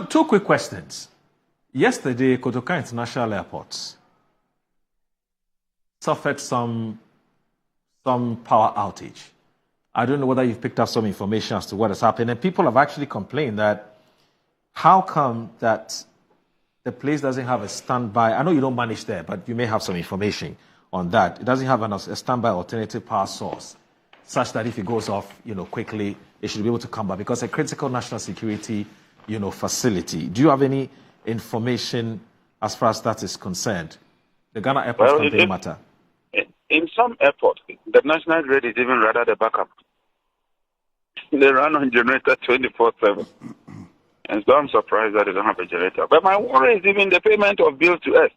Two quick questions. Yesterday, Kotoka International Airport suffered some power outage. I don't know whether you've picked up some information as to what has happened. And people have actually complained that how come that the place doesn't have a standby? I know you don't manage there, but you may have some information on that. It doesn't have a standby alternative power source, such that if it goes off, quickly, it should be able to come back, because a critical national security, facility. Do you have any information as far as that is concerned? The Ghana Airport campaign matter. In some airports, the national grid is even rather the backup. They run on generator 24/7. And so I'm surprised that they don't have a generator. But my worry is even the payment of bills to us.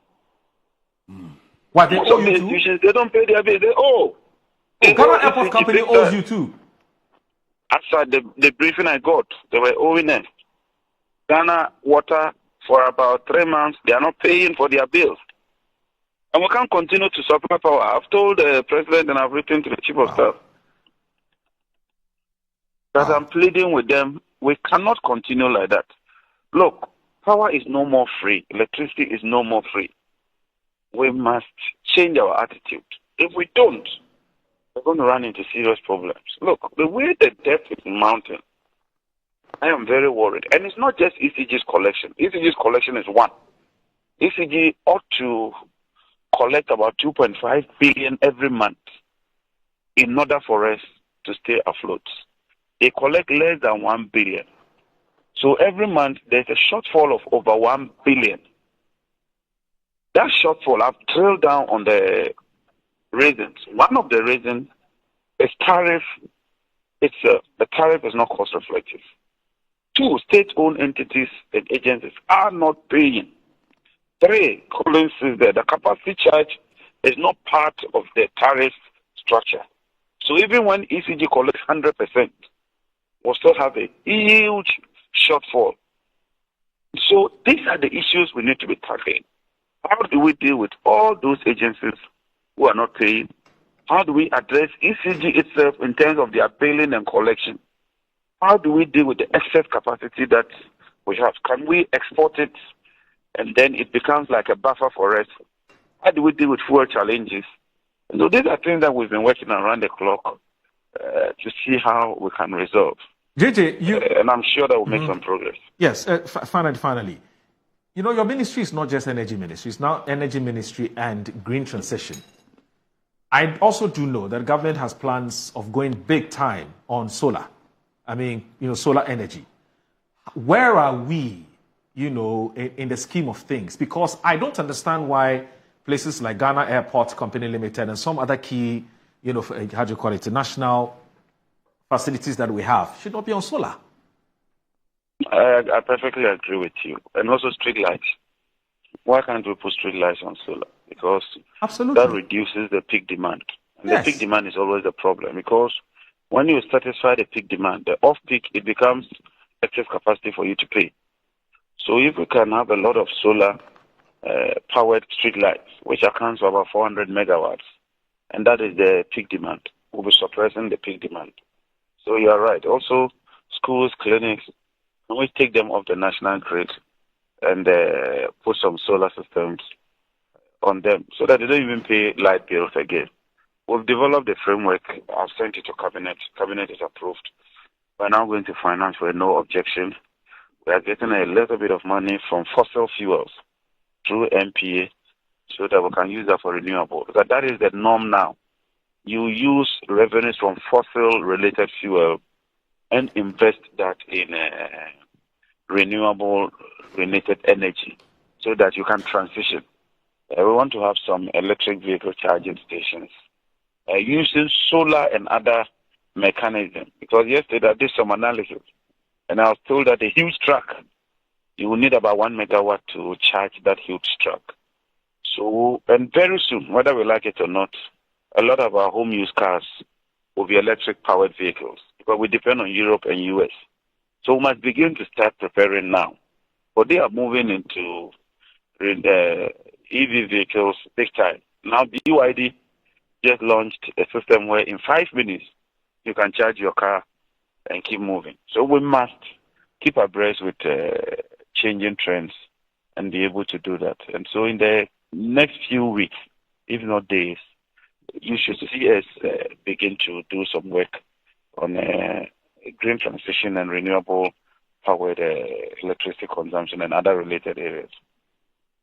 What, they owe you institutions, they don't pay their bills. They owe. Ghana Airport Company owes you too. After the briefing I got, they were owing us. Ghana Water, for about 3 months, they are not paying for their bills. And we can't continue to supply power. I've told the president and I've written to the chief of staff that I'm pleading with them. We cannot continue like that. Look, power is no more free. Electricity is no more free. We must change our attitude. If we don't, we're going to run into serious problems. Look, the way the debt is mounting, I am very worried. And it's not just ECG's collection. ECG's collection is one. ECG ought to collect about 2.5 billion every month in order for us to stay afloat. They collect less than 1 billion. So every month there's a shortfall of over 1 billion. That shortfall, I've drilled down on the reasons. One of the reasons is tariff itself. The tariff is not cost reflective. Two, state-owned entities and agencies are not paying. Three, Collins is there. The capacity charge is not part of the tariff structure. So even when ECG collects 100%, we'll still have a huge shortfall. So these are the issues we need to be tackling. How do we deal with all those agencies who are not paying? How do we address ECG itself in terms of their billing and collection? How do we deal with the excess capacity that we have? Can we export it and then it becomes like a buffer for us? How do we deal with fuel challenges? So these are things that we've been working around the clock to see how we can resolve. JJ, and I'm sure that we'll make some progress. Yes, finally. Your ministry is not just energy ministry. It's now energy ministry and green transition. I also do know that government has plans of going big time on solar. Solar energy. Where are we, in the scheme of things? Because I don't understand why places like Ghana Airport Company Limited and some other key, national facilities that we have should not be on solar. I perfectly agree with you. And also street lights. Why can't we put street lights on solar? Because absolutely, that reduces the peak demand. And the peak demand is always the problem, because when you satisfy the peak demand, the off-peak, it becomes excess capacity for you to pay. So if we can have a lot of solar-powered street lights, which accounts for about 400 megawatts, and that is the peak demand, we'll be suppressing the peak demand. So you are right. Also, schools, clinics, we take them off the national grid and put some solar systems on them so that they don't even pay light bills again. We've developed a framework. I've sent it to Cabinet. Cabinet is approved. We're now going to finance with no objection. We are getting a little bit of money from fossil fuels through MPA so that we can use that for renewable. Because that is the norm now. You use revenues from fossil-related fuel and invest that in renewable-related energy so that you can transition. We want to have some electric vehicle charging stations using solar and other mechanisms. Because yesterday I did some analysis and I was told that a huge truck, you will need about 1 megawatt to charge that huge truck. So, and very soon, whether we like it or not, a lot of our home use cars will be electric-powered vehicles because we depend on Europe and US. So we must begin to start preparing now. But they are moving into EV vehicles big time. Now BYD just launched a system where in 5 minutes you can charge your car and keep moving. So we must keep abreast with changing trends and be able to do that. And so in the next few weeks, if not days, you should see us begin to do some work on green transition and renewable powered electricity consumption and other related areas.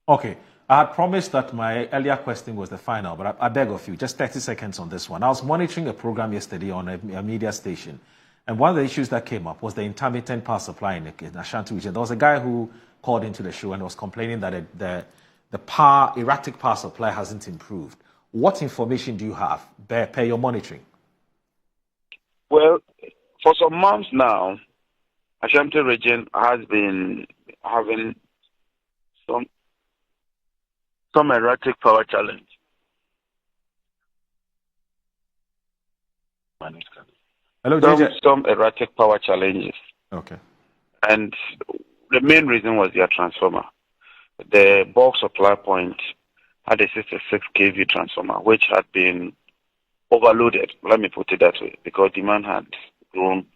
Okay. I had promised that my earlier question was the final, but I beg of you, just 30 seconds on this one. I was monitoring a program yesterday on a media station, and one of the issues that came up was the intermittent power supply in the Ashanti region. There was a guy who called into the show and was complaining that the erratic power supply hasn't improved. What information do you have per your monitoring? Well, for some months now, Ashanti region has been having some erratic power challenge. Hello, JJ. Some erratic power challenges. Okay. And the main reason was their transformer. The bulk supply point had a 66 kV transformer, which had been overloaded, let me put it that way, because demand had grown.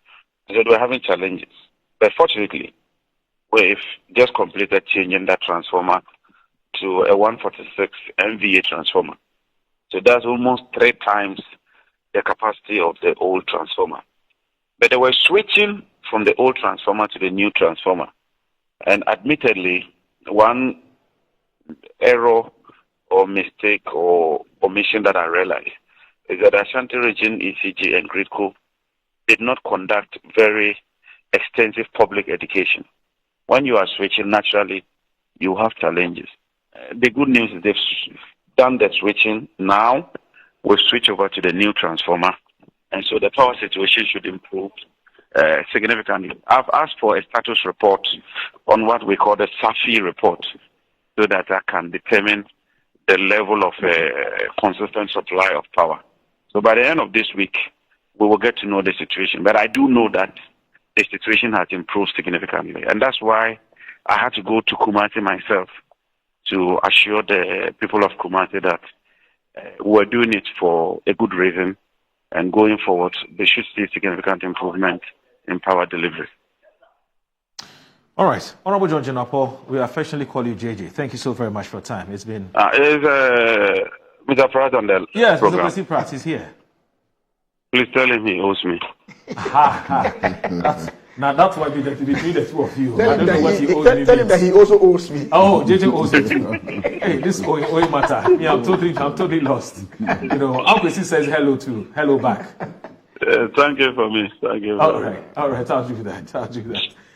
So they were having challenges. But fortunately, we've just completed changing that transformer to a 146 MVA transformer. So that's almost 3 times the capacity of the old transformer. But they were switching from the old transformer to the new transformer. And admittedly, one error or mistake or omission that I realized is that Ashanti region ECG and Gridco did not conduct very extensive public education. When you are switching, naturally, you have challenges. The good news is they've done the switching. Now we'll switch over to the new transformer. And so the power situation should improve significantly. I've asked for a status report on what we call the SAFI report so that I can determine the level of consistent supply of power. So by the end of this week, we will get to know the situation. But I do know that the situation has improved significantly. And that's why I had to go to Kumasi myself to assure the people of Kumasi that we're doing it for a good reason. And going forward, they should see significant improvement in power delivery. All right. Honorable John Jinapor, we affectionately call you JJ. Thank you so very much for your time. It's been... Mr. Pratt on the yes, program. Mr. Pratt is here. Please tell him he owes me. That's why between the two of you. I don't know what he owes me. Tell him that he also owes me. Oh, JJ owes me too. Hey, this owing matter. Me, I'm totally lost. You know, Uncle C says hello too. Hello back. Thank you for me. Thank you. All right. I'll do that.